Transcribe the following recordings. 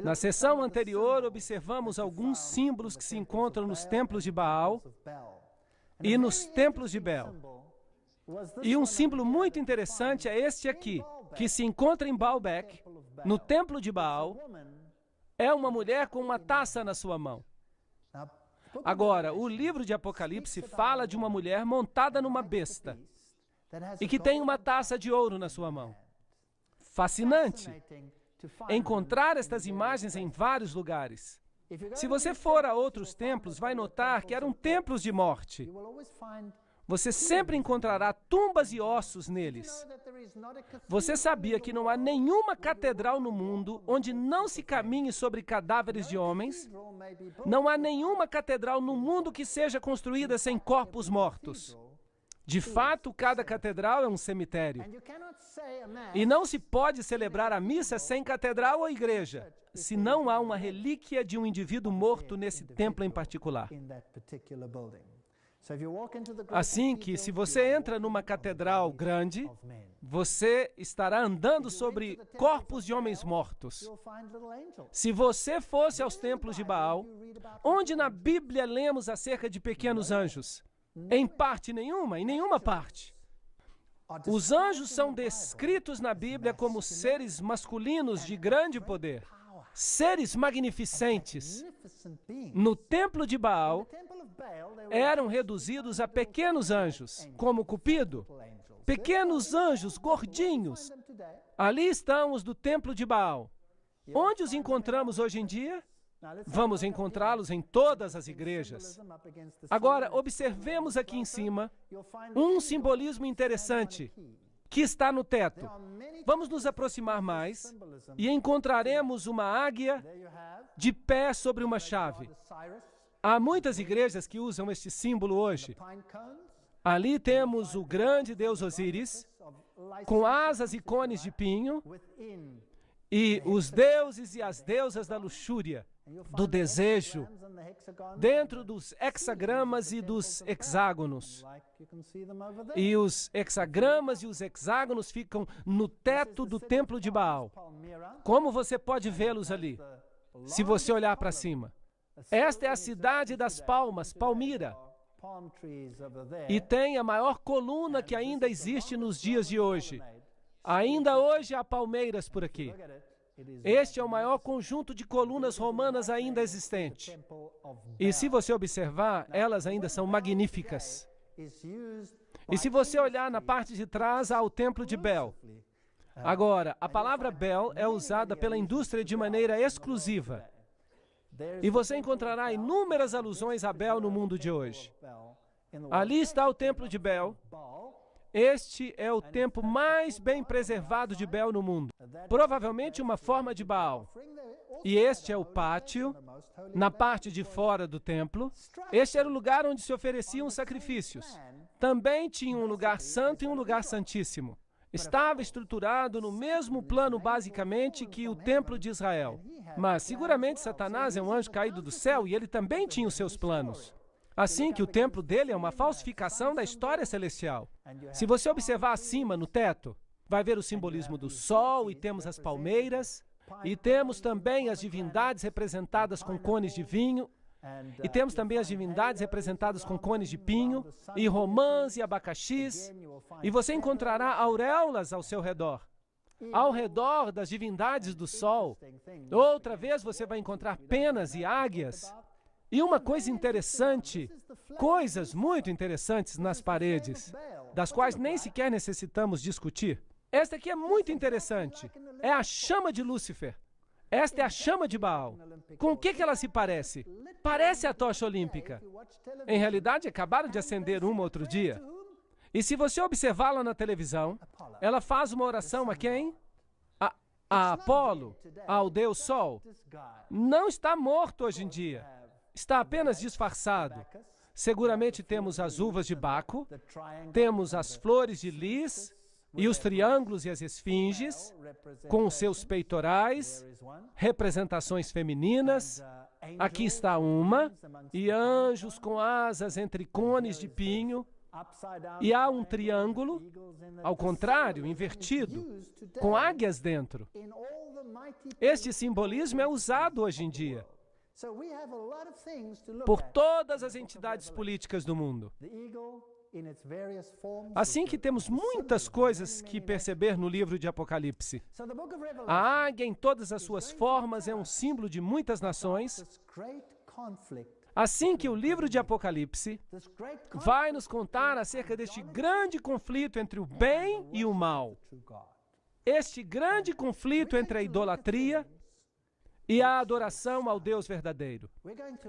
Na sessão anterior, observamos alguns símbolos que se encontram nos templos de Baal e nos templos de Bel. E um símbolo muito interessante é este aqui, que se encontra em Baalbek, no templo de Baal. É uma mulher com uma taça na sua mão. Agora, o livro de Apocalipse fala de uma mulher montada numa besta e que tem uma taça de ouro na sua mão. Fascinante encontrar estas imagens em vários lugares. Se você for a outros templos, vai notar que eram templos de morte. Você sempre encontrará tumbas e ossos neles. Você sabia que não há nenhuma catedral no mundo onde não se caminhe sobre cadáveres de homens? Não há nenhuma catedral no mundo que seja construída sem corpos mortos. De fato, cada catedral é um cemitério. E não se pode celebrar a missa sem catedral ou igreja, se não há uma relíquia de um indivíduo morto nesse templo em particular. Assim que, se você entra numa catedral grande, você estará andando sobre corpos de homens mortos. Se você fosse aos templos de Baal, onde na Bíblia lemos acerca de pequenos anjos? Em parte nenhuma, em nenhuma parte. Os anjos são descritos na Bíblia como seres masculinos de grande poder, seres magnificentes. No templo de Baal, eram reduzidos a pequenos anjos, como Cupido, pequenos anjos gordinhos. Ali estão os do templo de Baal. Onde os encontramos hoje em dia? Vamos encontrá-los em todas as igrejas. Agora, observemos aqui em cima um simbolismo interessante que está no teto. Vamos nos aproximar mais e encontraremos uma águia de pé sobre uma chave. Há muitas igrejas que usam este símbolo hoje. Ali temos o grande deus Osíris, com asas e cones de pinho, e os deuses e as deusas da luxúria, do desejo, dentro dos hexagramas e dos hexágonos. E os hexagramas e os hexágonos ficam no teto do templo de Baal. Como você pode vê-los ali, se você olhar para cima? Esta é a cidade das palmas, Palmira. E tem a maior coluna que ainda existe nos dias de hoje. Ainda hoje há palmeiras por aqui. Este é o maior conjunto de colunas romanas ainda existente. E se você observar, elas ainda são magníficas. E se você olhar na parte de trás, há o templo de Bel. Agora, a palavra Bel é usada pela indústria de maneira exclusiva. E você encontrará inúmeras alusões a Bel no mundo de hoje. Ali está o templo de Bel. Este é o templo mais bem preservado de Bel no mundo. Provavelmente uma forma de Baal. E este é o pátio, na parte de fora do templo. Este era o lugar onde se ofereciam sacrifícios. Também tinha um lugar santo e um lugar santíssimo. Estava estruturado no mesmo plano, basicamente, que o templo de Israel. Mas, seguramente, Satanás é um anjo caído do céu e ele também tinha os seus planos. Assim que o templo dele é uma falsificação da história celestial. Se você observar acima, no teto, vai ver o simbolismo do sol, e temos as palmeiras, e temos também as divindades representadas com cones de vinho, e temos também as divindades representadas com cones de pinho, e romãs e abacaxis, e você encontrará auréolas ao seu redor. Ao redor das divindades do sol, outra vez você vai encontrar penas e águias. E uma coisa interessante, coisas muito interessantes nas paredes, das quais nem sequer necessitamos discutir. Esta aqui é muito interessante. É a chama de Lúcifer. Esta é a chama de Baal. Com o que ela se parece? Parece a tocha olímpica. Em realidade, acabaram de acender uma outro dia. E se você observá-la na televisão, ela faz uma oração a quem? A Apolo, ao Deus Sol. Não está morto hoje em dia. Está apenas disfarçado. Seguramente temos as uvas de Baco, temos as flores de lis e os triângulos e as esfinges, com os seus peitorais, representações femininas. Aqui está uma, e anjos com asas entre cones de pinho. E há um triângulo, ao contrário, invertido, com águias dentro. Este simbolismo é usado hoje em dia por todas as entidades políticas do mundo. Assim que temos muitas coisas que perceber no livro de Apocalipse. A águia em todas as suas formas é um símbolo de muitas nações. Assim que o livro de Apocalipse vai nos contar acerca deste grande conflito entre o bem e o mal. Este grande conflito entre a idolatria e a adoração ao Deus verdadeiro.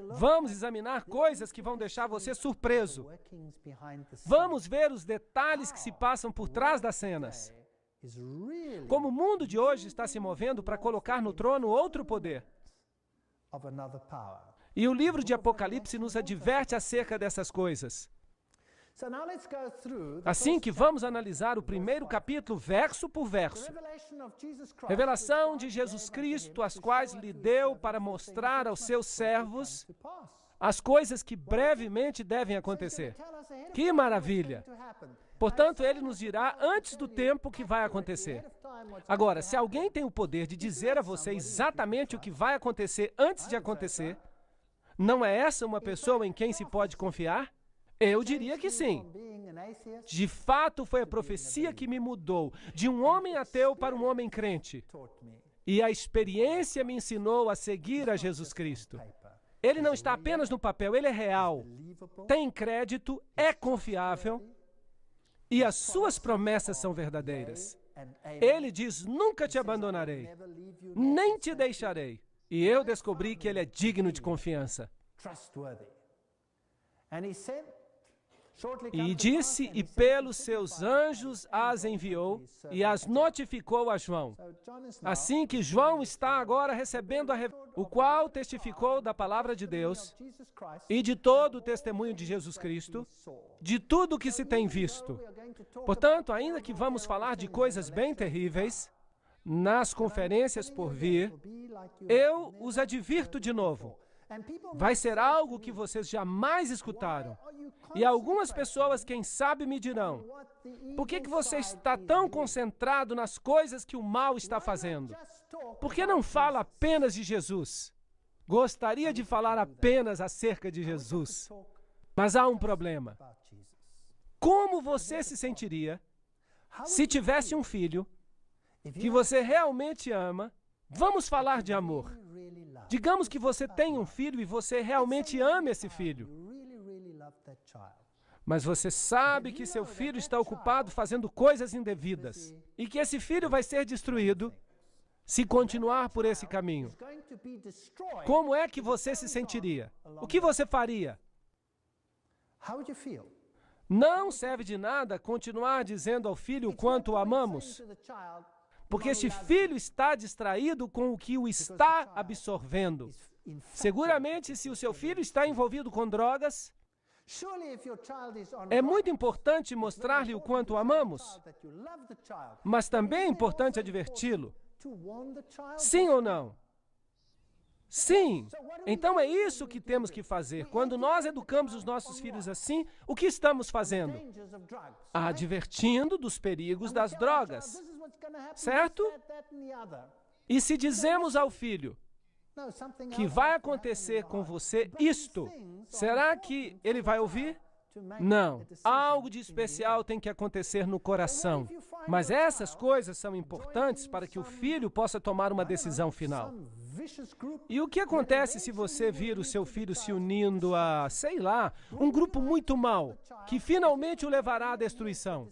Vamos examinar coisas que vão deixar você surpreso. Vamos ver os detalhes que se passam por trás das cenas. Como o mundo de hoje está se movendo para colocar no trono outro poder. E o livro de Apocalipse nos adverte acerca dessas coisas. Assim que vamos analisar o primeiro capítulo, verso por verso. Revelação de Jesus Cristo, as quais lhe deu para mostrar aos seus servos as coisas que brevemente devem acontecer. Que maravilha! Portanto, ele nos dirá antes do tempo que vai acontecer. Agora, se alguém tem o poder de dizer a você exatamente o que vai acontecer antes de acontecer, não é essa uma pessoa em quem se pode confiar? Eu diria que sim. De fato, foi a profecia que me mudou de um homem ateu para um homem crente. E a experiência me ensinou a seguir a Jesus Cristo. Ele não está apenas no papel, ele é real. Tem crédito, é confiável e as suas promessas são verdadeiras. Ele diz, nunca te abandonarei, nem te deixarei. E eu descobri que ele é digno de confiança. E disse, e pelos seus anjos as enviou e as notificou a João. Assim que João está agora recebendo o qual testificou da palavra de Deus e de todo o testemunho de Jesus Cristo, de tudo o que se tem visto. Portanto, ainda que vamos falar de coisas bem terríveis, nas conferências por vir, eu os advirto de novo. Vai ser algo que vocês jamais escutaram. E algumas pessoas, quem sabe, me dirão, por que você está tão concentrado nas coisas que o mal está fazendo? Por que não fala apenas de Jesus? Gostaria de falar apenas acerca de Jesus. Mas há um problema. Como você se sentiria se tivesse um filho que você realmente ama? Vamos falar de amor. Digamos que você tem um filho e você realmente ama esse filho. Mas você sabe que seu filho está ocupado fazendo coisas indevidas e que esse filho vai ser destruído se continuar por esse caminho. Como é que você se sentiria? O que você faria? Não serve de nada continuar dizendo ao filho o quanto o amamos, porque este filho está distraído com o que o está absorvendo. Seguramente, se o seu filho está envolvido com drogas, é muito importante mostrar-lhe o quanto o amamos, mas também é importante adverti-lo. Sim ou não? Sim. Então é isso que temos que fazer. Quando nós educamos os nossos filhos assim, o que estamos fazendo? Advertindo dos perigos das drogas. Certo? E se dizemos ao filho que vai acontecer com você isto, será que ele vai ouvir? Não. Algo de especial tem que acontecer no coração. Mas essas coisas são importantes para que o filho possa tomar uma decisão final. E o que acontece se você vir o seu filho se unindo a, sei lá, um grupo muito mau, que finalmente o levará à destruição?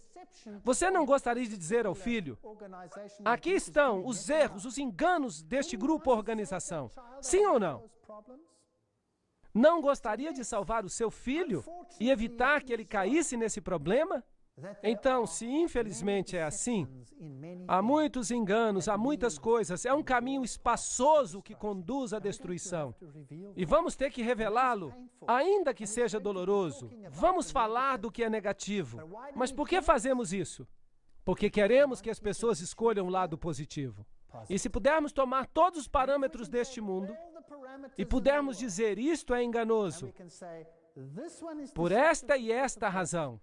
Você não gostaria de dizer ao filho, aqui estão os erros, os enganos deste grupo ou organização. Sim ou não? Não gostaria de salvar o seu filho e evitar que ele caísse nesse problema? Então, se infelizmente é assim, há muitos enganos, há muitas coisas, é um caminho espaçoso que conduz à destruição. E vamos ter que revelá-lo, ainda que seja doloroso. Vamos falar do que é negativo. Mas por que fazemos isso? Porque queremos que as pessoas escolham o lado positivo. E se pudermos tomar todos os parâmetros deste mundo e pudermos dizer isto é enganoso, por esta e esta razão,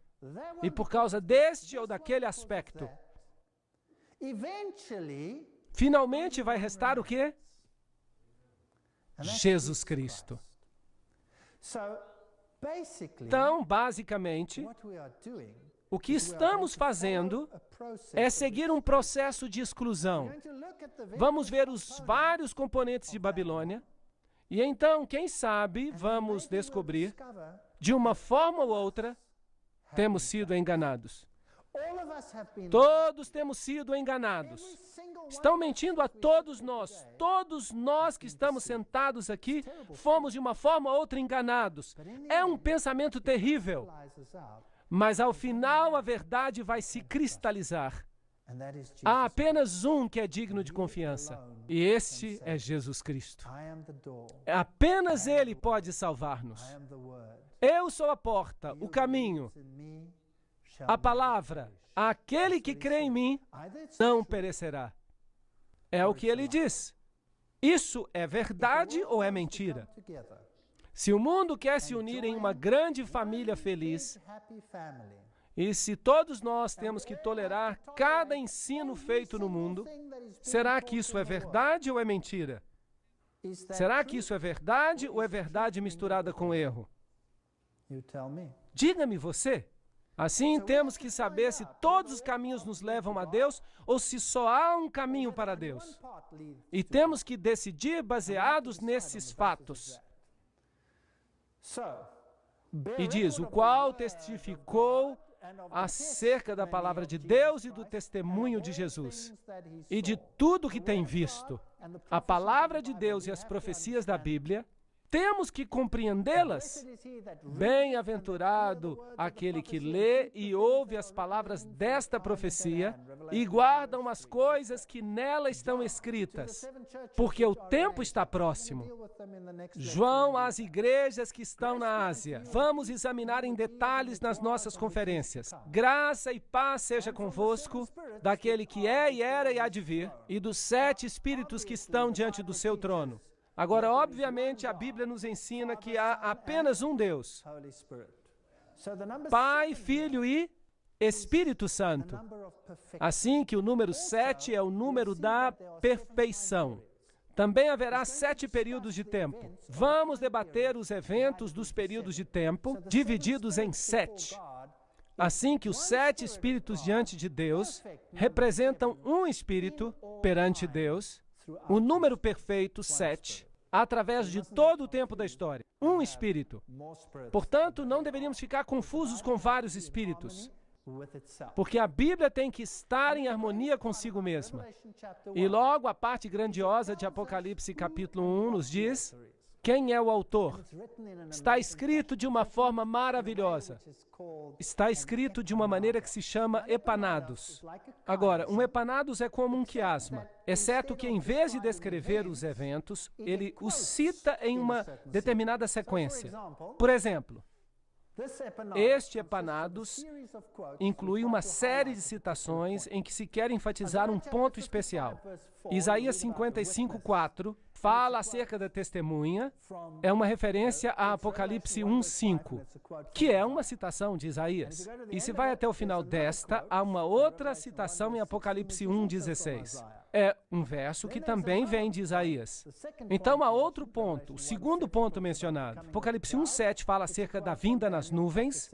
e por causa deste ou daquele aspecto, Finalmente vai restar o quê? Jesus Cristo. Então, basicamente, o que estamos fazendo é seguir um processo de exclusão. Vamos ver os vários componentes de Babilônia, e então, quem sabe, vamos descobrir, de uma forma ou outra, temos sido enganados. Todos temos sido enganados. Estão mentindo a todos nós. Todos nós que estamos sentados aqui fomos de uma forma ou outra enganados. É um pensamento terrível. Mas ao final a verdade vai se cristalizar. Há apenas um que é digno de confiança. E este é Jesus Cristo. Apenas Ele pode salvar-nos. Eu sou a porta, o caminho, a palavra. Aquele que crê em mim não perecerá. É o que ele diz. Isso é verdade ou é mentira? Se o mundo quer se unir em uma grande família feliz, e se todos nós temos que tolerar cada ensino feito no mundo, será que isso é verdade ou é mentira? Será que isso é verdade ou é verdade misturada com erro? Diga-me você. Assim, temos que saber se todos os caminhos nos levam a Deus ou se só há um caminho para Deus. E temos que decidir baseados nesses fatos. E diz, o qual testificou acerca da palavra de Deus e do testemunho de Jesus, e de tudo que tem visto. A palavra de Deus e as profecias da Bíblia, temos que compreendê-las. Bem-aventurado aquele que lê e ouve as palavras desta profecia e guardam as coisas que nela estão escritas, porque o tempo está próximo. João às igrejas que estão na Ásia. Vamos examinar em detalhes nas nossas conferências. Graça e paz seja convosco, daquele que é e era e há de vir, e dos 7 espíritos que estão diante do seu trono. Agora, obviamente, a Bíblia nos ensina que há apenas um Deus. Pai, Filho e Espírito Santo. Assim que o número 7 é o número da perfeição. Também haverá 7 períodos de tempo. Vamos debater os eventos dos períodos de tempo, divididos em 7. Assim que os 7 espíritos diante de Deus representam um espírito perante Deus, o número perfeito, 7, através de todo o tempo da história. Um espírito. Portanto, não deveríamos ficar confusos com vários espíritos, porque a Bíblia tem que estar em harmonia consigo mesma. E logo a parte grandiosa de Apocalipse capítulo 1 nos diz quem é o autor. Está escrito de uma forma maravilhosa. Está escrito de uma maneira que se chama epanados. Agora, um epanados é como um quiasma, exceto que em vez de descrever os eventos, ele os cita em uma determinada sequência. Por exemplo, este epanados inclui uma série de citações em que se quer enfatizar um ponto especial. Isaías 55:4 fala acerca da testemunha, é uma referência a Apocalipse 1:5, que é uma citação de Isaías. E se vai até o final desta, há uma outra citação em Apocalipse 1:16. É um verso que também vem de Isaías. Então, há outro ponto, o segundo ponto mencionado. Apocalipse 1:7 fala acerca da vinda nas nuvens,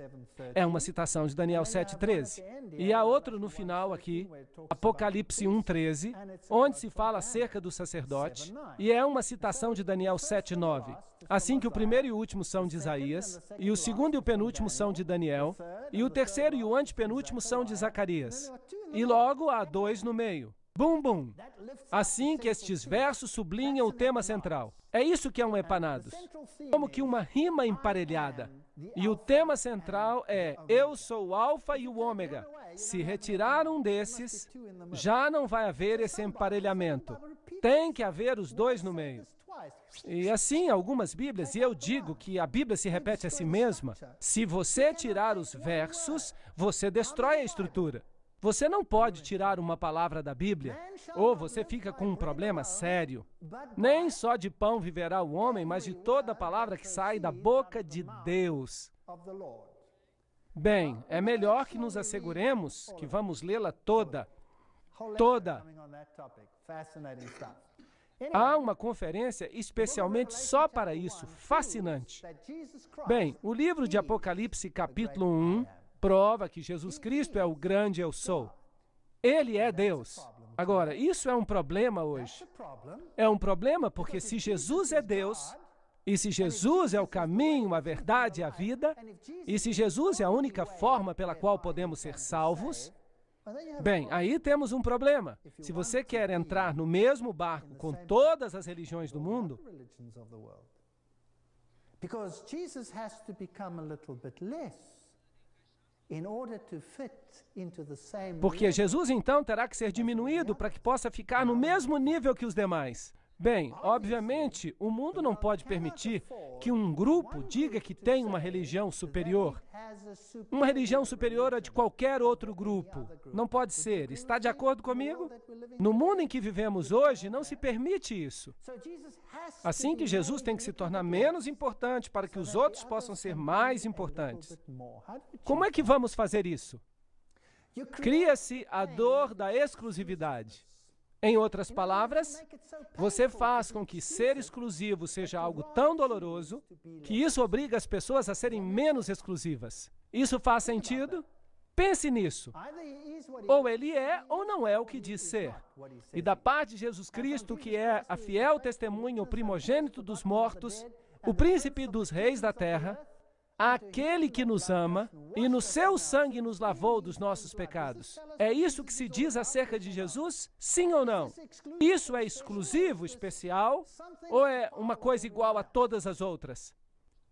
é uma citação de Daniel 7:13. E há outro no final aqui, Apocalipse 1:13, onde se fala acerca do sacerdote, e é uma citação de Daniel 7:9. Assim que o primeiro e o último são de Isaías, e o segundo e o penúltimo são de Daniel, e o terceiro e o antepenúltimo são de Zacarias. E logo há 2 no meio. Bum, bum. Assim que estes versos sublinham o tema central. É isso que é um epanados. Como que uma rima emparelhada. E o tema central é: eu sou o alfa e o ômega. Se retirar um desses, já não vai haver esse emparelhamento. Tem que haver os 2 no meio. E assim, algumas Bíblias, e eu digo que a Bíblia se repete a si mesma, se você tirar os versos, você destrói a estrutura. Você não pode tirar uma palavra da Bíblia, ou você fica com um problema sério. Nem só de pão viverá o homem, mas de toda palavra que sai da boca de Deus. Bem, é melhor que nos asseguremos que vamos lê-la toda. toda. Há uma conferência especialmente só para isso, fascinante. Bem, o livro de Apocalipse, capítulo 1, prova que Jesus Cristo é o grande eu sou. Ele é Deus. Agora, isso é um problema hoje. É um problema porque se Jesus é Deus, e se Jesus é o caminho, a verdade e a vida, e se Jesus é a única forma pela qual podemos ser salvos, bem, aí temos um problema. Se você quer entrar no mesmo barco com todas as religiões do mundo, porque Jesus então terá que ser diminuído para que possa ficar no mesmo nível que os demais. Bem, obviamente, o mundo não pode permitir que um grupo diga que tem uma religião superior. Uma religião superior a de qualquer outro grupo. Não pode ser. Está de acordo comigo? No mundo em que vivemos hoje, não se permite isso. Assim que Jesus tem que se tornar menos importante para que os outros possam ser mais importantes. Como é que vamos fazer isso? Cria-se a dor da exclusividade. Em outras palavras, você faz com que ser exclusivo seja algo tão doloroso que isso obriga as pessoas a serem menos exclusivas. Isso faz sentido? Pense nisso. Ou ele é ou não é o que diz ser. E da parte de Jesus Cristo, que é a fiel testemunha, o primogênito dos mortos, o príncipe dos reis da terra, aquele que nos ama e no seu sangue nos lavou dos nossos pecados. É isso que se diz acerca de Jesus? Sim ou não? Isso é exclusivo, especial, ou é uma coisa igual a todas as outras?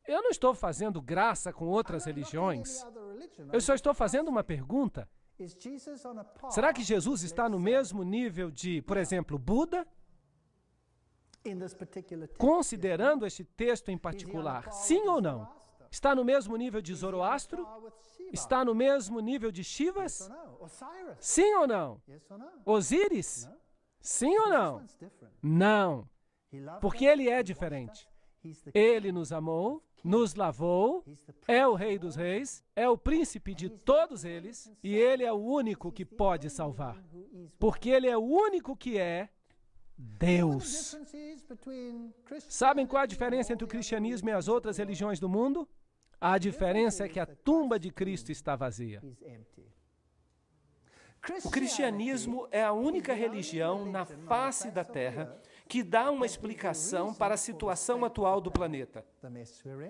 Eu não estou fazendo graça com outras religiões. Eu só estou fazendo uma pergunta. Será que Jesus está no mesmo nível de, por exemplo, Buda? Considerando este texto em particular, sim ou não? Está no mesmo nível de Zoroastro? Está no mesmo nível de Shivas? Sim ou não? Osíris? Sim ou não? Não. Porque ele é diferente. Ele nos amou, nos lavou, é o Rei dos Reis, é o príncipe de todos eles, e ele é o único que pode salvar. Porque ele é o único que é Deus. Sabem qual a diferença entre o cristianismo e as outras religiões do mundo? A diferença é que a tumba de Cristo está vazia. O cristianismo é a única religião na face da Terra que dá uma explicação para a situação atual do planeta.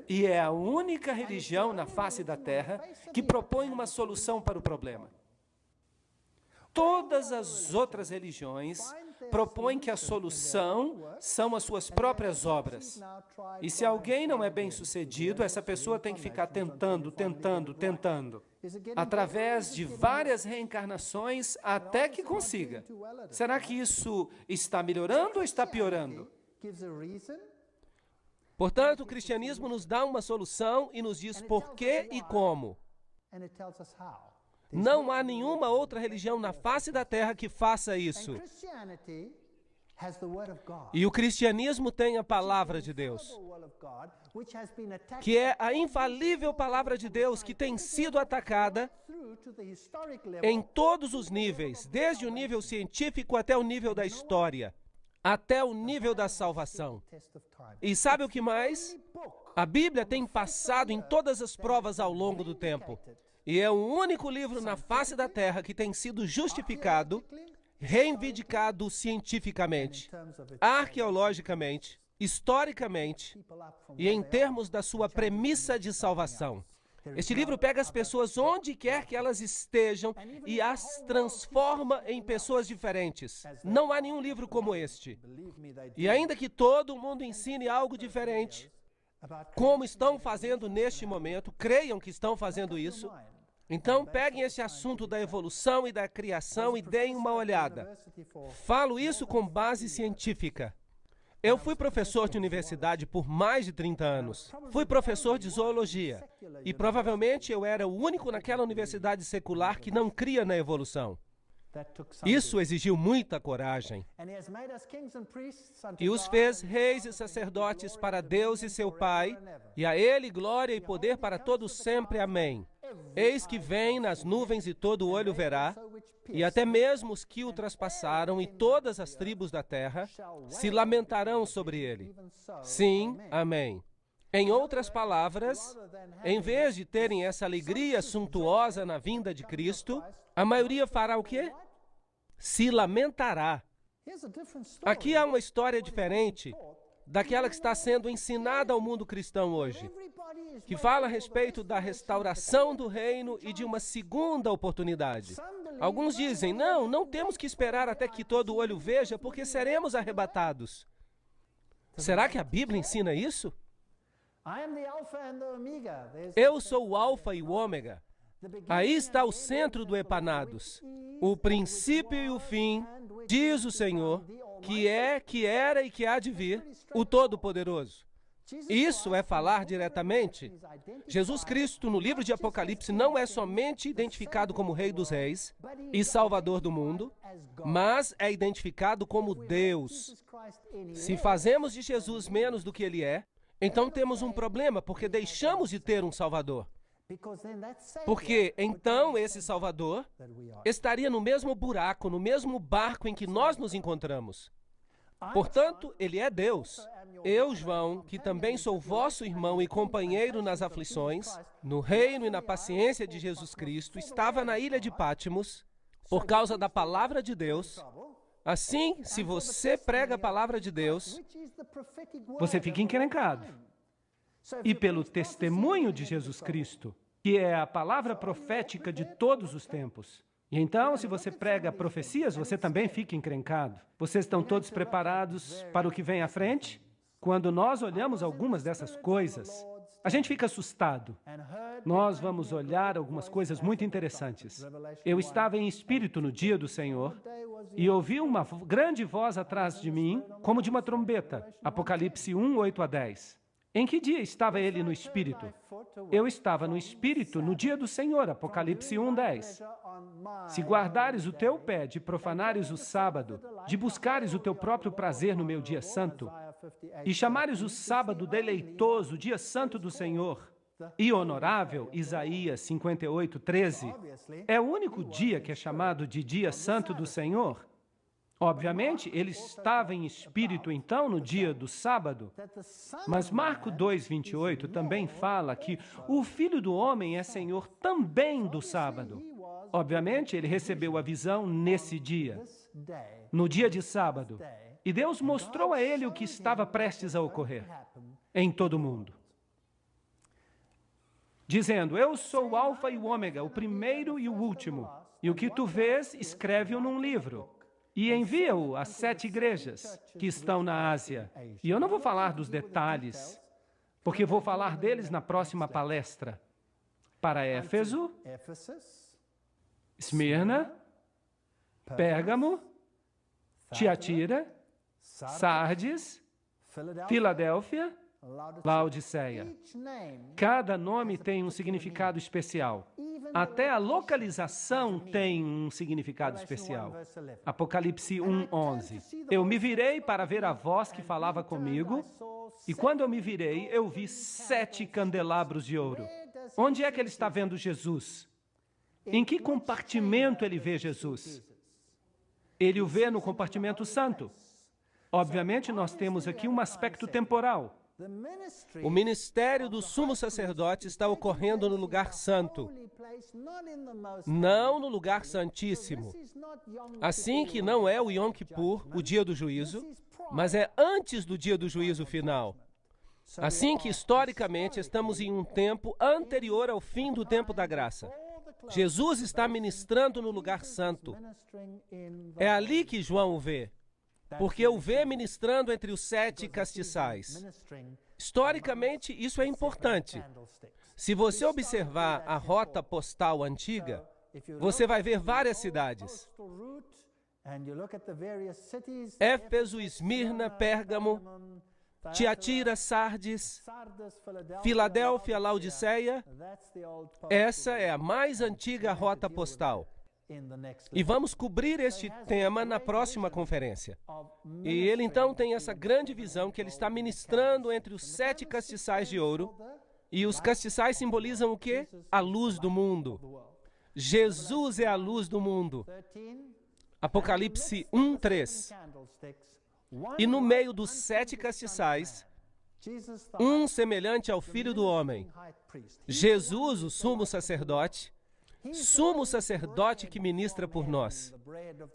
E é a única religião na face da Terra que propõe uma solução para o problema. Todas as outras religiões propõem que a solução são as suas próprias obras. E se alguém não é bem-sucedido, essa pessoa tem que ficar tentando, através de várias reencarnações até que consiga. Será que isso está melhorando ou está piorando? Portanto, o cristianismo nos dá uma solução e nos diz por quê e como. Não há nenhuma outra religião na face da terra que faça isso. E o cristianismo tem a palavra de Deus, que é a infalível palavra de Deus que tem sido atacada em todos os níveis, desde o nível científico até o nível da história, até o nível da salvação. E sabe o que mais? A Bíblia tem passado em todas as provas ao longo do tempo. E é o único livro na face da terra que tem sido justificado, reivindicado cientificamente, arqueologicamente, historicamente e em termos da sua premissa de salvação. Este livro pega as pessoas onde quer que elas estejam e as transforma em pessoas diferentes. Não há nenhum livro como este. E ainda que todo mundo ensine algo diferente, como estão fazendo neste momento, creiam que estão fazendo isso, então peguem esse assunto da evolução e da criação e deem uma olhada. Falo isso com base científica. Eu fui professor de universidade por mais de 30 anos. Fui professor de zoologia. E provavelmente eu era o único naquela universidade secular que não cria na evolução. Isso exigiu muita coragem. E os fez reis e sacerdotes para Deus e seu Pai, e a Ele glória e poder para todos sempre. Amém. Eis que vem nas nuvens e todo olho verá, e até mesmo os que o traspassaram e todas as tribos da terra se lamentarão sobre ele. Sim, amém. Em outras palavras, em vez de terem essa alegria suntuosa na vinda de Cristo, a maioria fará o quê? Se lamentará. Aqui há uma história diferente daquela que está sendo ensinada ao mundo cristão hoje, que fala a respeito da restauração do reino e de uma segunda oportunidade. Alguns dizem, não temos que esperar até que todo olho veja, porque seremos arrebatados. Será que a Bíblia ensina isso? Eu sou o Alfa e o Ômega. Aí está o centro do Epanados, o princípio e o fim, diz o Senhor, que é, que era e que há de vir, o Todo-Poderoso. Isso é falar diretamente. Jesus Cristo, no livro de Apocalipse, não é somente identificado como Rei dos Reis e Salvador do mundo, mas é identificado como Deus. Se fazemos de Jesus menos do que Ele é, então temos um problema, porque deixamos de ter um Salvador. Porque então esse Salvador estaria no mesmo buraco, no mesmo barco em que nós nos encontramos. Portanto, Ele é Deus. Eu, João, que também sou vosso irmão e companheiro nas aflições, no reino e na paciência de Jesus Cristo, estava na ilha de Pátimos por causa da palavra de Deus. Assim, se você prega a palavra de Deus, você fica encrencado. E pelo testemunho de Jesus Cristo, que é a palavra profética de todos os tempos. E então, se você prega profecias, você também fica encrencado. Vocês estão todos preparados para o que vem à frente? Quando nós olhamos algumas dessas coisas, a gente fica assustado. Nós vamos olhar algumas coisas muito interessantes. Eu estava em espírito no dia do Senhor e ouvi uma grande voz atrás de mim, como de uma trombeta. Apocalipse 1, 8 a 10. Em que dia estava ele no Espírito? Eu estava no Espírito no dia do Senhor, Apocalipse 1, 10. Se guardares o teu pé de profanares o sábado, de buscares o teu próprio prazer no meu dia santo, e chamares o sábado deleitoso, dia santo do Senhor, e honorável, Isaías 58, 13, é o único dia que é chamado de dia santo do Senhor. Obviamente, ele estava em espírito, então, no dia do sábado. Mas Marcos 2, 28 também fala que o Filho do Homem é Senhor também do sábado. Obviamente, ele recebeu a visão nesse dia, no dia de sábado. E Deus mostrou a ele o que estava prestes a ocorrer em todo o mundo. Dizendo, eu sou o Alfa e o Ômega, o primeiro e o último. E o que tu vês, escreve-o num livro. E envia-o às 7 igrejas que estão na Ásia. E eu não vou falar dos detalhes, porque vou falar deles na próxima palestra. Para Éfeso, Esmirna, Pérgamo, Tiatira, Sardes, Filadélfia, Laodiceia. Cada nome tem um significado especial. Até a localização tem um significado especial. Apocalipse 1, 11. Eu me virei para ver a voz que falava comigo, e quando eu me virei, eu vi 7 candelabros de ouro. Onde é que ele está vendo Jesus? Em que compartimento ele vê Jesus? Ele o vê no compartimento santo. Obviamente, nós temos aqui um aspecto temporal. O ministério do sumo sacerdote está ocorrendo no lugar santo, não no lugar santíssimo. Assim que não é o Yom Kippur, o dia do juízo, mas é antes do dia do juízo final. Assim que, historicamente, estamos em um tempo anterior ao fim do tempo da graça. Jesus está ministrando no lugar santo. É ali que João o vê. Porque o vê ministrando entre os 7 castiçais. Historicamente, isso é importante. Se você observar a rota postal antiga, você vai ver várias cidades. Éfeso, Esmirna, Pérgamo, Tiatira, Sardes, Filadélfia, Laodiceia. Essa é a mais antiga rota postal. E vamos cobrir este tema na próxima conferência. E ele então tem essa grande visão que ele está ministrando entre os 7 castiçais de ouro. E os castiçais simbolizam o quê? A luz do mundo. Jesus é a luz do mundo. Apocalipse 1:3. E no meio dos 7 castiçais, um semelhante ao Filho do Homem. Jesus, o sumo sacerdote que ministra por nós.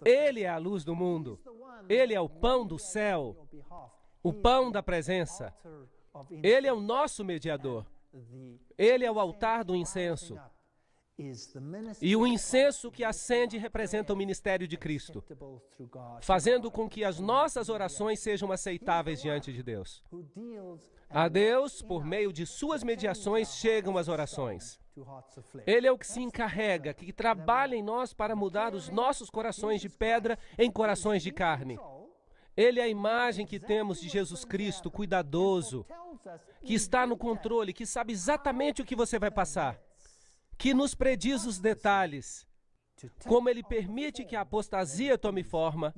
Ele é a luz do mundo. Ele é o pão do céu, o pão da presença. Ele é o nosso mediador. Ele é o altar do incenso. E o incenso que acende representa o ministério de Cristo, fazendo com que as nossas orações sejam aceitáveis diante de Deus. A Deus, por meio de suas mediações, chegam as orações. Ele é o que se encarrega, que trabalha em nós para mudar os nossos corações de pedra em corações de carne. Ele é a imagem que temos de Jesus Cristo, cuidadoso, que está no controle, que sabe exatamente o que você vai passar, que nos prediz os detalhes, como Ele permite que a apostasia tome forma,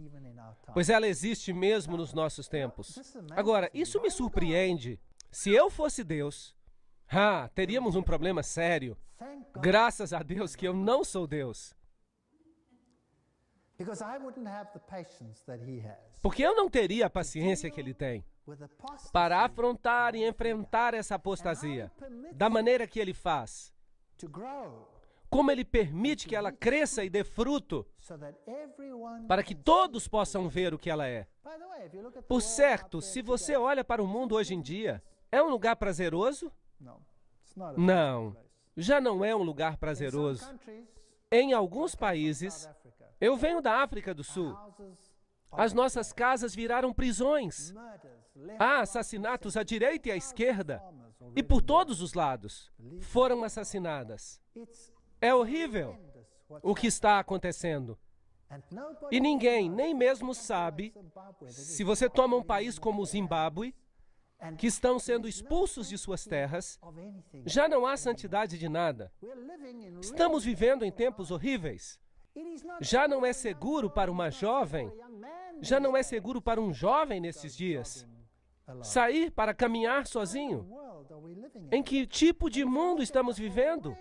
pois ela existe mesmo nos nossos tempos. Agora, isso me surpreende. Se eu fosse Deus, teríamos um problema sério. Graças a Deus que eu não sou Deus. Porque eu não teria a paciência que Ele tem para afrontar e enfrentar essa apostasia da maneira que Ele faz. Como Ele permite que ela cresça e dê fruto, para que todos possam ver o que ela é. Por certo, se você olha para o mundo hoje em dia, é um lugar prazeroso? Não, já não é um lugar prazeroso. Em alguns países, eu venho da África do Sul, as nossas casas viraram prisões. Há assassinatos à direita e à esquerda, e por todos os lados foram assassinadas. É horrível o que está acontecendo. E ninguém, nem mesmo sabe, se você toma um país como o Zimbábue, que estão sendo expulsos de suas terras, já não há santidade de nada. Estamos vivendo em tempos horríveis. Já não é seguro para uma jovem, já não é seguro para um jovem nesses dias sair para caminhar sozinho. Em que tipo de mundo estamos vivendo?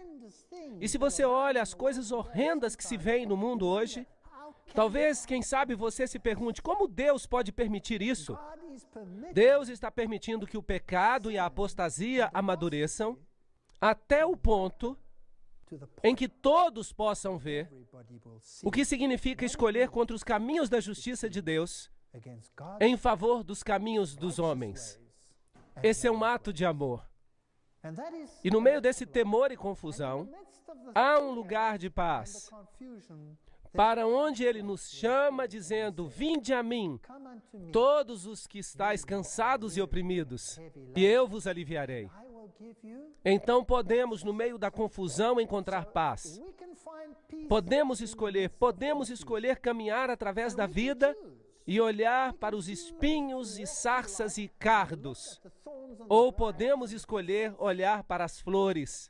E se você olha as coisas horrendas que se veem no mundo hoje, talvez, quem sabe, você se pergunte, como Deus pode permitir isso? Deus está permitindo que o pecado e a apostasia amadureçam até o ponto em que todos possam ver o que significa escolher contra os caminhos da justiça de Deus em favor dos caminhos dos homens. Esse é um ato de amor. E no meio desse temor e confusão, há um lugar de paz, para onde Ele nos chama, dizendo, vinde a mim, todos os que estáis cansados e oprimidos, e eu vos aliviarei. Então podemos, no meio da confusão, encontrar paz. Podemos escolher caminhar através da vida e olhar para os espinhos e sarças e cardos. Ou podemos escolher olhar para as flores,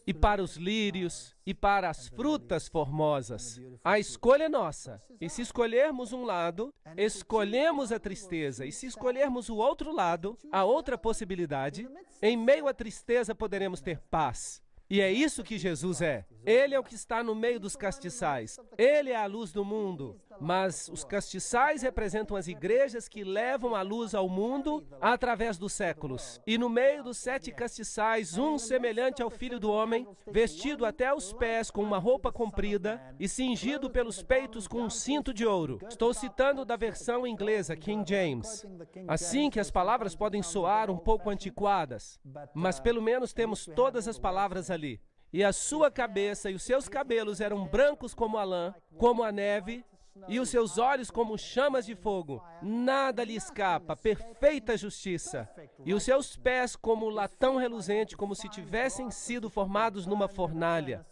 e para os lírios, e para as frutas formosas. A escolha é nossa. E se escolhermos um lado, escolhemos a tristeza. E se escolhermos o outro lado, a outra possibilidade, em meio à tristeza poderemos ter paz. E é isso que Jesus é. Ele é o que está no meio dos castiçais. Ele é a luz do mundo. Mas os castiçais representam as igrejas que levam a luz ao mundo através dos séculos. E no meio dos 7 castiçais, um semelhante ao Filho do Homem, vestido até os pés com uma roupa comprida e cingido pelos peitos com um cinto de ouro. Estou citando da versão inglesa, King James. Assim que as palavras podem soar um pouco antiquadas, mas pelo menos temos todas as palavras ali. E a sua cabeça e os seus cabelos eram brancos como a lã, como a neve, e os seus olhos como chamas de fogo. Nada lhe escapa, perfeita justiça. E os seus pés como latão reluzente, como se tivessem sido formados numa fornalha.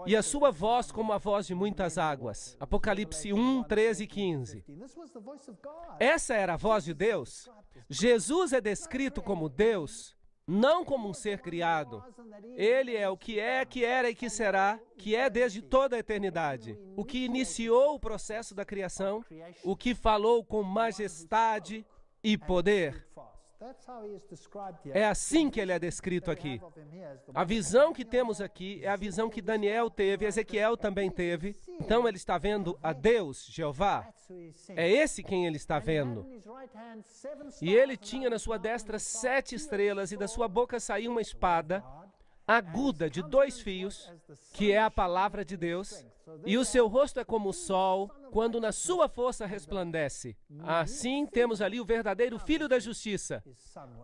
E a sua voz como a voz de muitas águas. Apocalipse 1, 13 e 15. Essa era a voz de Deus. Jesus é descrito como Deus, não como um ser criado. Ele é o que é, que era e que será, que é desde toda a eternidade. O que iniciou o processo da criação, o que falou com majestade e poder. É assim que ele é descrito aqui. A visão que temos aqui é a visão que Daniel teve, Ezequiel também teve. Então ele está vendo a Deus, Jeová. É esse quem ele está vendo. E ele tinha na sua destra 7 estrelas, e da sua boca saía uma espada aguda de 2 fios, que é a palavra de Deus, e o seu rosto é como o sol, quando na sua força resplandece. Assim temos ali o verdadeiro Filho da Justiça.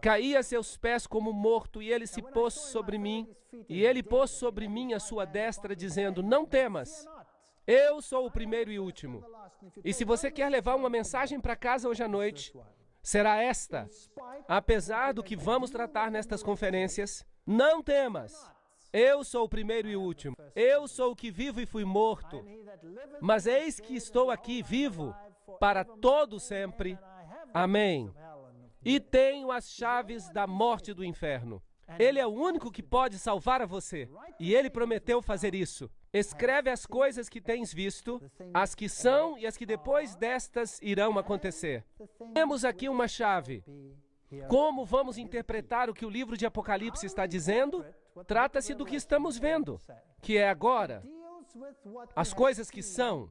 Caía a seus pés como morto, e ele se pôs sobre mim, e ele pôs sobre mim a sua destra, dizendo: não temas, eu sou o primeiro e último. E se você quer levar uma mensagem para casa hoje à noite, será esta: apesar do que vamos tratar nestas conferências, não temas, eu sou o primeiro e o último. Eu sou o que vivo e fui morto, mas eis que estou aqui vivo para todo sempre. Amém. E tenho as chaves da morte e do inferno. Ele é o único que pode salvar a você, e ele prometeu fazer isso. Escreve as coisas que tens visto, as que são e as que depois destas irão acontecer. Temos aqui uma chave. Como vamos interpretar o que o livro de Apocalipse está dizendo? Trata-se do que estamos vendo, que é agora. As coisas que são.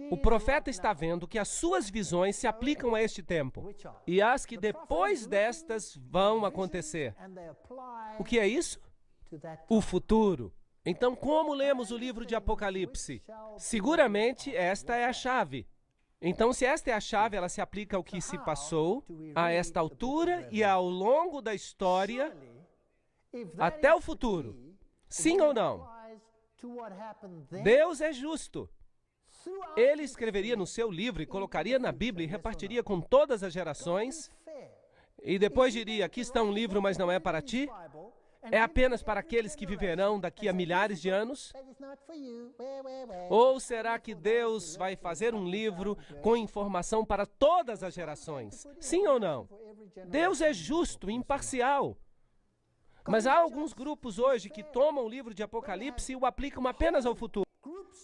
O profeta está vendo que as suas visões se aplicam a este tempo, e as que depois destas vão acontecer. O que é isso? O futuro. Então, como lemos o livro de Apocalipse? Seguramente esta é a chave. Então, se esta é a chave, ela se aplica ao que se passou, a esta altura e ao longo da história, até o futuro. Sim ou não? Deus é justo. Ele escreveria no seu livro e colocaria na Bíblia e repartiria com todas as gerações, e depois diria: aqui está um livro, mas não é para ti. É apenas para aqueles que viverão daqui a milhares de anos? Ou será que Deus vai fazer um livro com informação para todas as gerações? Sim ou não? Deus é justo e imparcial. Mas há alguns grupos hoje que tomam o livro de Apocalipse e o aplicam apenas ao futuro.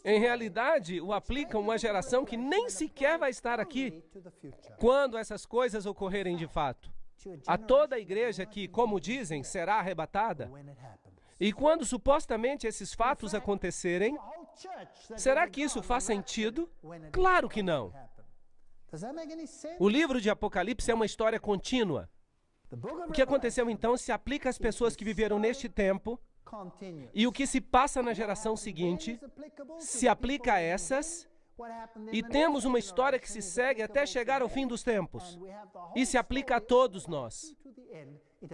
Em realidade, o aplicam a uma geração que nem sequer vai estar aqui quando essas coisas ocorrerem de fato. A toda a igreja que, como dizem, será arrebatada. E quando supostamente esses fatos acontecerem, será que isso faz sentido? Claro que não. O livro de Apocalipse é uma história contínua. O que aconteceu então se aplica às pessoas que viveram neste tempo, e o que se passa na geração seguinte se aplica a essas. E temos uma história que se segue até chegar ao fim dos tempos. E se aplica a todos nós.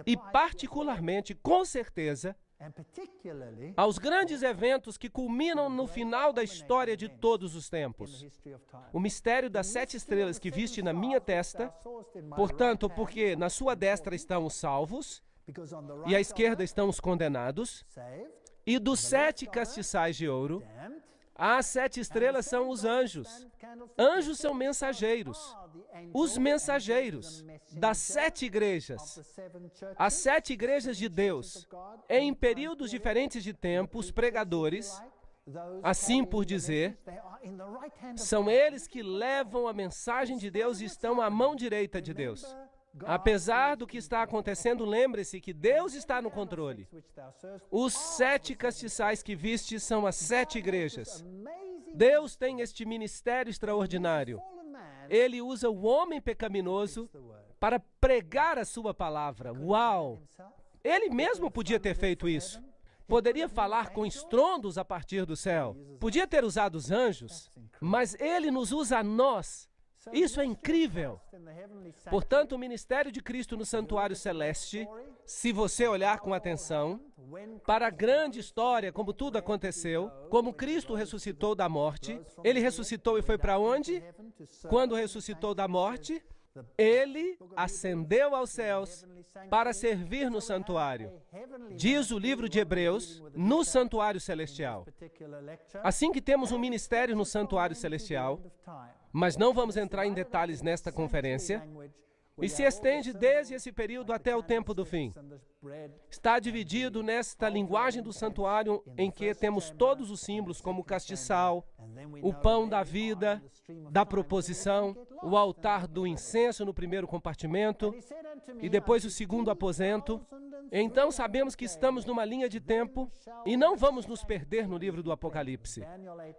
E particularmente, com certeza, aos grandes eventos que culminam no final da história de todos os tempos. O mistério das 7 estrelas que viste na minha testa, portanto, porque na sua destra estão os salvos, e à esquerda estão os condenados, e dos 7 castiçais de ouro, as 7 estrelas são os anjos. Anjos são mensageiros. Os mensageiros das 7 igrejas. As 7 igrejas de Deus. Em períodos diferentes de tempo, os pregadores, assim por dizer, são eles que levam a mensagem de Deus e estão à mão direita de Deus. Apesar do que está acontecendo, lembre-se que Deus está no controle. Os 7 castiçais que viste são as 7 igrejas. Deus tem este ministério extraordinário. Ele usa o homem pecaminoso para pregar a sua palavra. Uau! Ele mesmo podia ter feito isso. Poderia falar com estrondos a partir do céu. Podia ter usado os anjos, mas ele nos usa a nós. Isso é incrível. Portanto, o ministério de Cristo no santuário celeste, se você olhar com atenção, para a grande história, como tudo aconteceu, como Cristo ressuscitou da morte, ele ressuscitou e foi para onde? Quando ressuscitou da morte, ele ascendeu aos céus para servir no santuário. Diz o livro de Hebreus, no santuário celestial. Assim que temos um ministério no santuário celestial, mas não vamos entrar em detalhes nesta conferência, e se estende desde esse período até o tempo do fim. Está dividido nesta linguagem do santuário em que temos todos os símbolos, como o castiçal, o pão da vida, da proposição, o altar do incenso no primeiro compartimento. e depois o segundo aposento. Então sabemos que estamos numa linha de tempo e não vamos nos perder no livro do Apocalipse.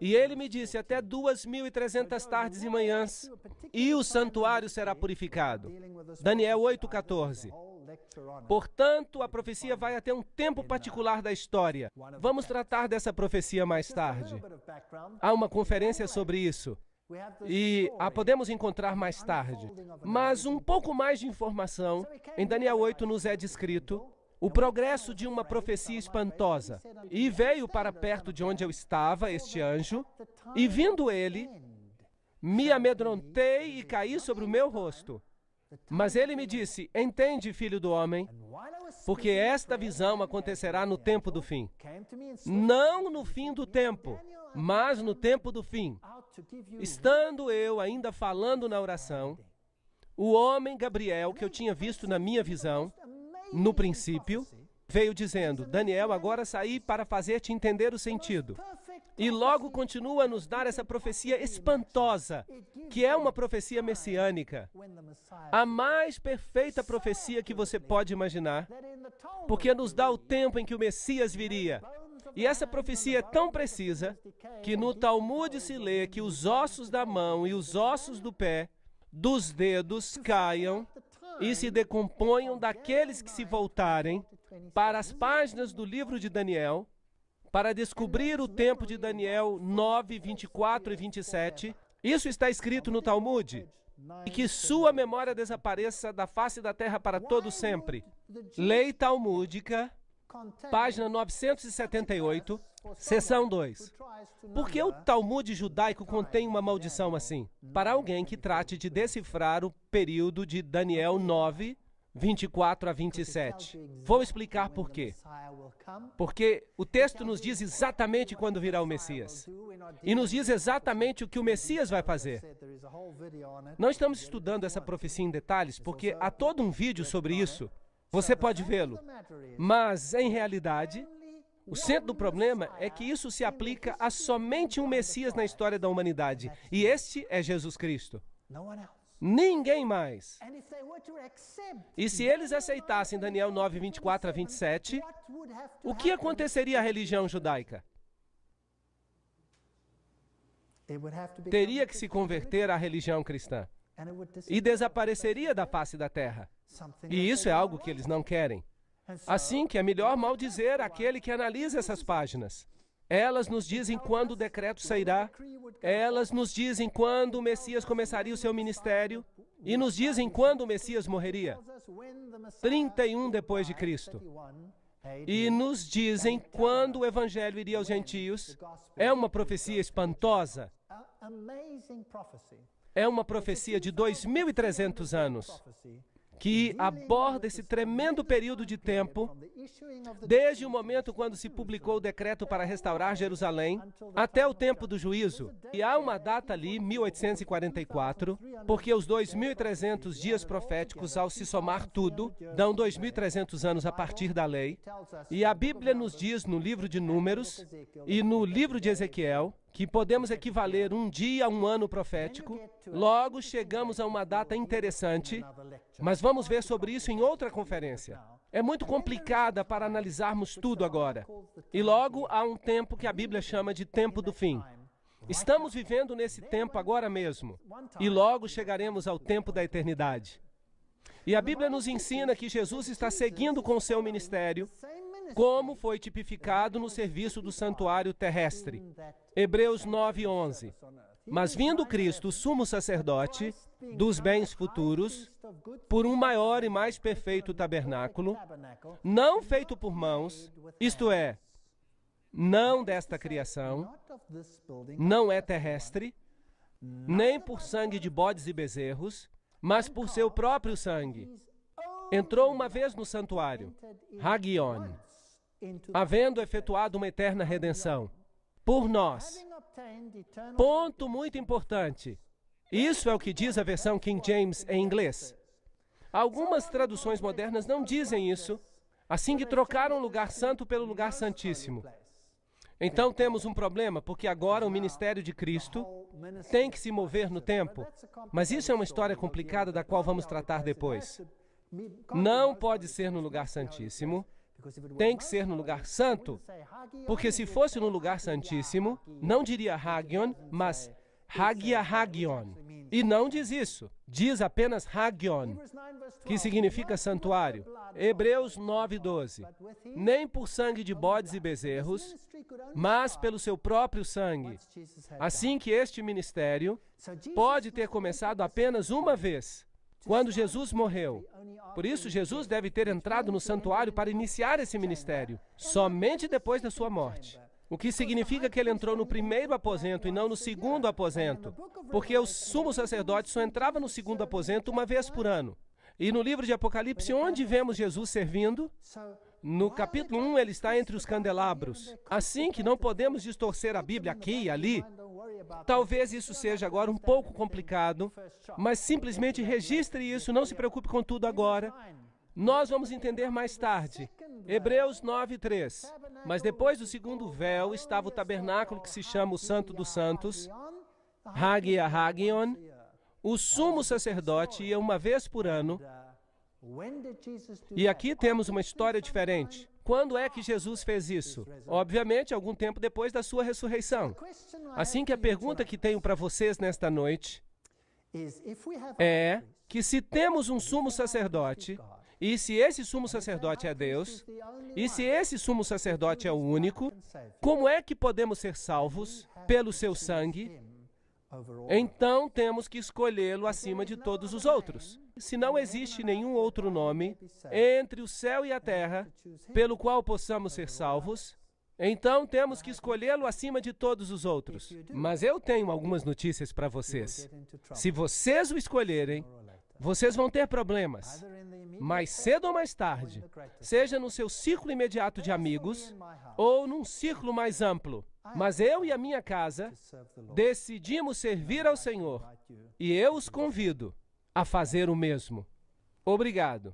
E ele me disse, até 2.300 tardes e manhãs, e o santuário será purificado. Daniel 8,14. Portanto, a profecia vai até um tempo particular da história. Vamos tratar dessa profecia mais tarde. Há uma conferência sobre isso. E a podemos encontrar mais tarde. Mas um pouco mais de informação, em Daniel 8 nos é descrito o progresso de uma profecia espantosa. E veio para perto de onde eu estava, este anjo, e vindo ele, me amedrontei e caí sobre o meu rosto. Mas ele me disse, entende, filho do homem, porque esta visão acontecerá no tempo do fim. Não no fim do tempo, mas no tempo do fim. Estando eu ainda falando na oração, o homem Gabriel, que eu tinha visto na minha visão, no princípio, veio dizendo, Daniel, agora saí para fazer-te entender o sentido. E logo continua a nos dar essa profecia espantosa, que é uma profecia messiânica. A mais perfeita profecia que você pode imaginar, porque nos dá o tempo em que o Messias viria. E essa profecia é tão precisa, que no Talmud se lê que os ossos da mão e os ossos do pé, dos dedos, caiam e se decomponham daqueles que se voltarem para as páginas do livro de Daniel, para descobrir o tempo de Daniel 9, 24 e 27. Isso está escrito no Talmud. E que sua memória desapareça da face da terra para todo sempre. Lei Talmúdica, página 978, seção 2. Por que o Talmud judaico contém uma maldição assim? Para alguém que trate de decifrar o período de Daniel 9, 24 a 27. Vou explicar por quê. Porque o texto nos diz exatamente quando virá o Messias. E nos diz exatamente o que o Messias vai fazer. Não estamos estudando essa profecia em detalhes, porque há todo um vídeo sobre isso. Você pode vê-lo. Mas, em realidade, o centro do problema é que isso se aplica a somente um Messias na história da humanidade. E este é Jesus Cristo. Ninguém mais. E se eles aceitassem Daniel 9, 24 a 27, o que aconteceria à religião judaica? Teria que se converter à religião cristã. E desapareceria da face da terra. E isso é algo que eles não querem. Assim que é melhor maldizer aquele que analisa essas páginas. Elas nos dizem quando o decreto sairá, elas nos dizem quando o Messias começaria o seu ministério e nos dizem quando o Messias morreria. 31 depois de Cristo. E nos dizem quando o Evangelho iria aos gentios. É uma profecia espantosa. É uma profecia de 2.300 anos. Que aborda esse tremendo período de tempo, desde o momento quando se publicou o decreto para restaurar Jerusalém, até o tempo do juízo. E há uma data ali, 1844, porque os 2.300 dias proféticos, ao se somar tudo, dão 2.300 anos a partir da lei. E a Bíblia nos diz no livro de Números e no livro de Ezequiel, que podemos equivaler um dia a um ano profético. Logo chegamos a uma data interessante, mas vamos ver sobre isso em outra conferência. É muito complicada para analisarmos tudo agora. E logo há um tempo que a Bíblia chama de tempo do fim. Estamos vivendo nesse tempo agora mesmo. E logo chegaremos ao tempo da eternidade. E a Bíblia nos ensina que Jesus está seguindo com o seu ministério, como foi tipificado no serviço do santuário terrestre. Hebreus 9:11. Mas vindo Cristo, sumo sacerdote dos bens futuros, por um maior e mais perfeito tabernáculo, não feito por mãos, isto é, não desta criação, não é terrestre, nem por sangue de bodes e bezerros, mas por seu próprio sangue. Entrou uma vez no santuário, Hagion, havendo efetuado uma eterna redenção por nós. Ponto muito importante. Isso é o que diz a versão King James em inglês. Algumas traduções modernas não dizem isso, assim que trocaram o lugar santo pelo lugar santíssimo. Então temos um problema, porque agora o ministério de Cristo tem que se mover no tempo. Mas isso é uma história complicada da qual vamos tratar depois. Não pode ser no lugar santíssimo, tem que ser no lugar santo, porque se fosse no lugar santíssimo, não diria Hagion, mas Hagia Hagion. E não diz isso, diz apenas Hagion, que significa santuário. Hebreus 9:12. Nem por sangue de bodes e bezerros, mas pelo seu próprio sangue. Assim que este ministério pode ter começado apenas uma vez, quando Jesus morreu. Por isso, Jesus deve ter entrado no santuário para iniciar esse ministério, somente depois da sua morte. O que significa que ele entrou no primeiro aposento e não no segundo aposento, porque o sumo sacerdote só entrava no segundo aposento uma vez por ano. E no livro de Apocalipse, onde vemos Jesus servindo? No capítulo 1, ele está entre os candelabros. Assim que não podemos distorcer a Bíblia aqui e ali. Talvez isso seja agora um pouco complicado, mas simplesmente registre isso, não se preocupe com tudo agora. Nós vamos entender mais tarde. Hebreus 9:3. Mas depois do segundo véu estava o tabernáculo que se chama o Santo dos Santos, Hagia Hagion. O sumo sacerdote ia uma vez por ano. E aqui temos uma história diferente. Quando é que Jesus fez isso? Obviamente, algum tempo depois da sua ressurreição. Assim que a pergunta que tenho para vocês nesta noite é que se temos um sumo sacerdote, e se esse sumo sacerdote é Deus, e se esse sumo sacerdote é o único, como é que podemos ser salvos pelo seu sangue? Então temos que escolhê-lo acima de todos os outros. Se não existe nenhum outro nome entre o céu e a terra pelo qual possamos ser salvos, então temos que escolhê-lo acima de todos os outros. Mas eu tenho algumas notícias para vocês. Se vocês o escolherem, vocês vão ter problemas. Mais cedo ou mais tarde, seja no seu círculo imediato de amigos ou num círculo mais amplo. Mas eu e a minha casa decidimos servir ao Senhor e eu os convido a fazer o mesmo. Obrigado.